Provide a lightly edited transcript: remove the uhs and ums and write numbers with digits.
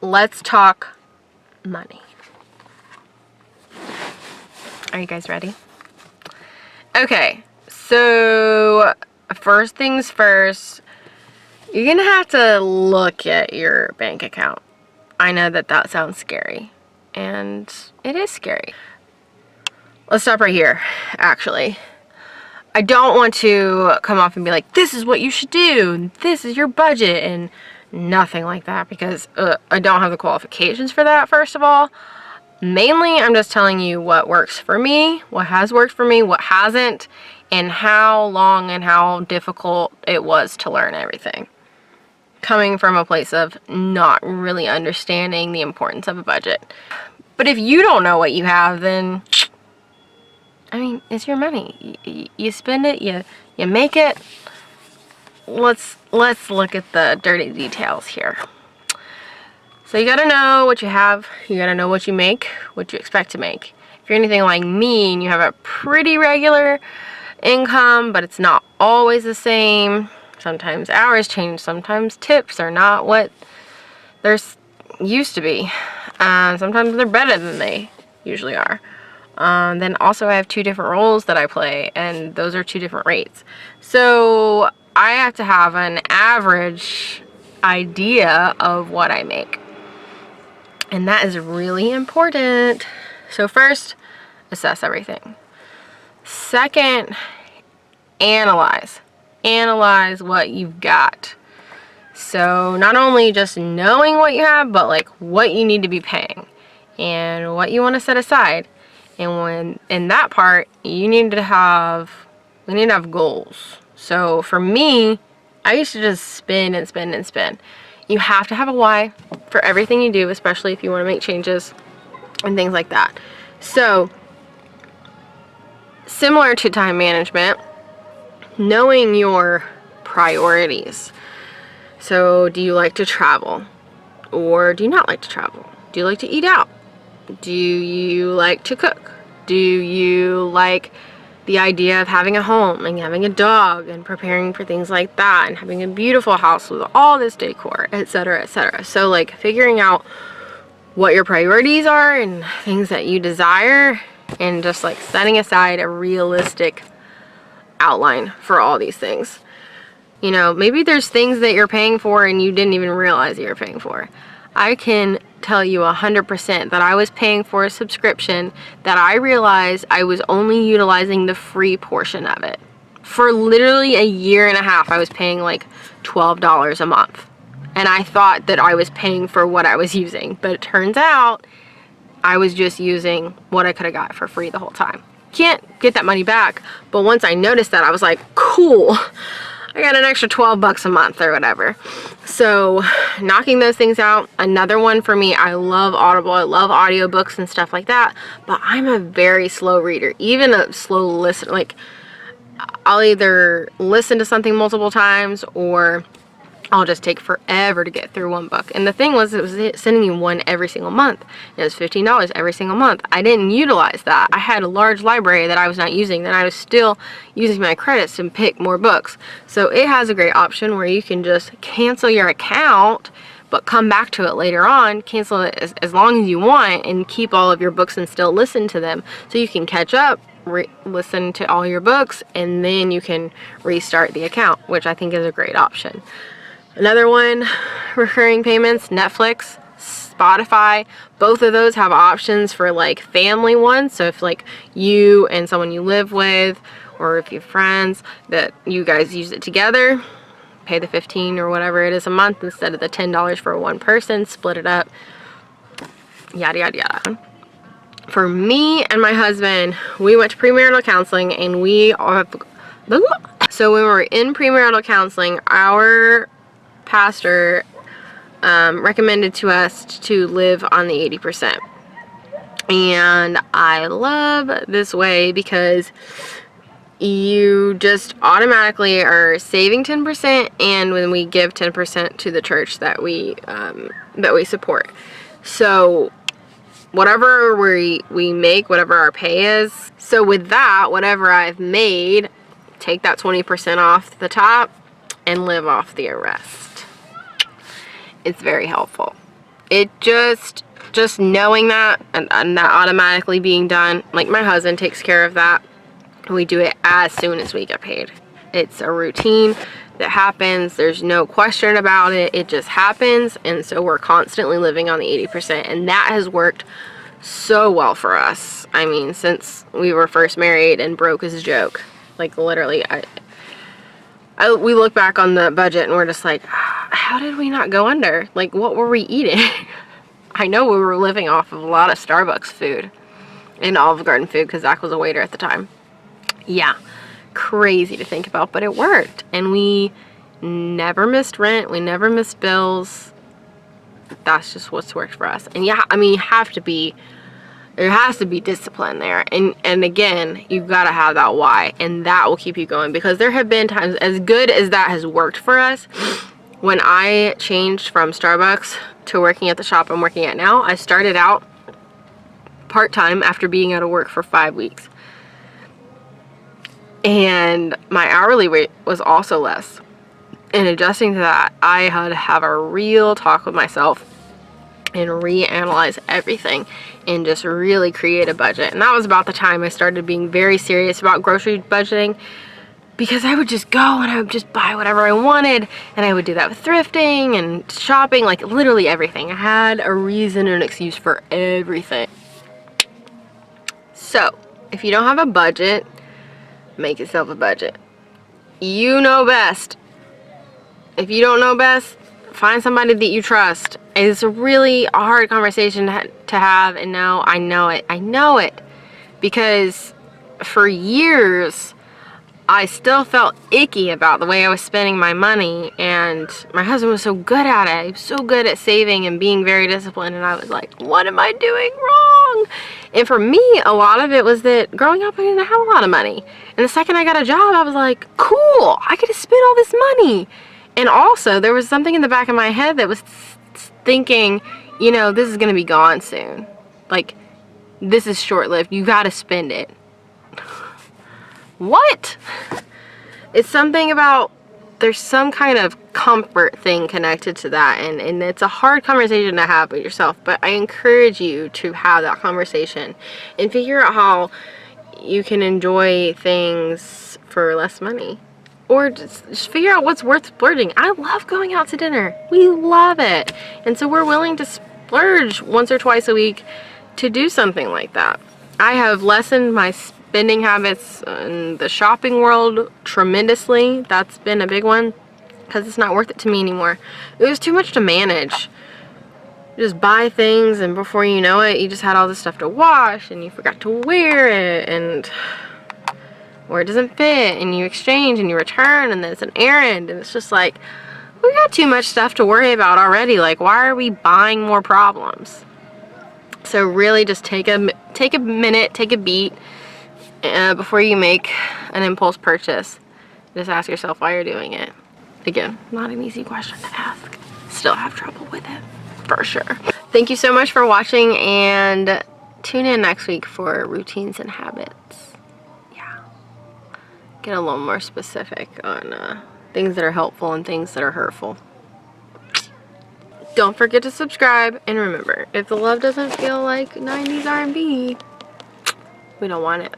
let's talk money. Are you guys ready? Okay, so first things first, you're gonna have to look at your bank account. I know that sounds scary, and it is scary. Let's stop right here, actually. I don't want to come off and be like, this is what you should do, this is your budget, and nothing like that, because I don't have the qualifications for that, first of all. Mainly, I'm just telling you what works for me, what has worked for me, what hasn't, and how long and how difficult it was to learn everything. Coming from a place of not really understanding the importance of a budget. But if you don't know what you have, then, I mean, it's your money. You spend it, you make it. Let's look at the dirty details here. So you gotta know what you have, you gotta know what you make, what you expect to make. If you're anything like me and you have a pretty regular income, but it's not always the same, sometimes hours change, sometimes tips are not what they're used to be. Sometimes they're better than they usually are. Then also I have 2 different roles that I play, and those are 2 different rates. So I have to have an average idea of what I make. And that is really important. So first, assess everything. Second, analyze. Analyze what you've got. So not only just knowing what you have, but like what you need to be paying and what you want to set aside. And when in that part, we need to have goals. So for me, I used to just spend and spend and spend. You have to have a why for everything you do, especially if you want to make changes and things like that. So, similar to time management, knowing your priorities. So, do you like to travel? Or do you not like to travel? Do you like to eat out? Do you like to cook? Do you like the idea of having a home and having a dog and preparing for things like that and having a beautiful house with all this decor, etc., etc. So like figuring out what your priorities are and things that you desire, and just like setting aside a realistic outline for all these things. You know, maybe there's things that you're paying for and you didn't even realize that you're paying for. I can tell you 100% that I was paying for a subscription that I realized I was only utilizing the free portion of it. For literally a year and a half, I was paying like $12 a month. And I thought that I was paying for what I was using. But it turns out I was just using what I could have got for free the whole time. Can't get that money back. But once I noticed that, I was like, cool. I got an extra 12 bucks a month or whatever. So knocking those things out. Another one for me, I love Audible. I love audiobooks and stuff like that. But I'm a very slow reader. Even a slow listener. Like, I'll either listen to something multiple times or I'll just take forever to get through one book. And the thing was, it was sending you one every single month. It was $15 every single month. I didn't utilize that. I had a large library that I was not using, and I was still using my credits to pick more books. So it has a great option where you can just cancel your account, but come back to it later on, cancel it as long as you want, and keep all of your books and still listen to them. So you can catch up, listen to all your books, and then you can restart the account, which I think is a great option. Another one, recurring payments, Netflix, Spotify. Both of those have options for like family ones. So if like you and someone you live with, or if you have friends that you guys use it together, pay the $15 or whatever it is a month instead of the $10 for one person, split it up, yada yada yada. For me and my husband, we went to premarital counseling, and so when we were in premarital counseling, our pastor recommended to us to live on the 80%. And I love this way because you just automatically are saving 10%, and when we give 10% to the church that we support. So whatever we make, whatever our pay is. So with that, whatever I've made, take that 20% off the top and live off the rest. It's very helpful. it just knowing that and that automatically being done, like my husband takes care of that. We do it as soon as we get paid. It's a routine that happens. There's no question about it. It just happens. And so we're constantly living on the 80%. And that has worked so well for us. I mean, since we were first married and broke as a joke. Like literally, we look back on the budget and we're just like, how did we not go under? Like, what were we eating? I know we were living off of a lot of Starbucks food and Olive Garden food because Zach was a waiter at the time. Yeah, crazy to think about, but it worked. And we never missed rent. We never missed bills. That's just what's worked for us. And yeah, I mean, there has to be discipline there. And again, you've got to have that why, and that will keep you going, because there have been times, as good as that has worked for us, when I changed from Starbucks to working at the shop I'm working at now, I started out part-time after being out of work for 5 weeks. And my hourly rate was also less. And adjusting to that, I had to have a real talk with myself and reanalyze everything and just really create a budget. And that was about the time I started being very serious about grocery budgeting, because I would just go and I would just buy whatever I wanted, and I would do that with thrifting and shopping, like literally everything. I had a reason and an excuse for everything. So if you don't have a budget, make yourself a budget. You know best. If you don't know best, find somebody that you trust. It's a really hard conversation to have, and now I know it. I know it because for years I still felt icky about the way I was spending my money, and my husband was so good at it. He was so good at saving and being very disciplined, and I was like, what am I doing wrong? And for me, a lot of it was that growing up I didn't have a lot of money, and the second I got a job I was like, cool, I get to spend all this money. And also there was something in the back of my head that was thinking, you know, this is gonna be gone soon, like this is short-lived, you gotta spend it. What? It's something about, there's some kind of comfort thing connected to that, and it's a hard conversation to have with yourself, but I encourage you to have that conversation and figure out how you can enjoy things for less money, or just figure out what's worth splurging. I love going out to dinner. We love it, and so we're willing to splurge once or twice a week to do something like that. I have lessened my spending habits in the shopping world tremendously. That's been a big one because it's not worth it to me anymore. It was too much to manage. You just buy things, and before you know it, you just had all this stuff to wash, and you forgot to wear it, or it doesn't fit, and you exchange and you return, and then it's an errand, and it's just like, we got too much stuff to worry about already. Like, why are we buying more problems? So really just take a minute, take a beat, before you make an impulse purchase. Just ask yourself why you're doing it. Again, not an easy question to ask. Still have trouble with it, for sure. Thank you so much for watching, and tune in next week for routines and habits. Yeah. Get a little more specific on things that are helpful and things that are hurtful. Don't forget to subscribe, and remember, if the love doesn't feel like 90s R&B, we don't want it.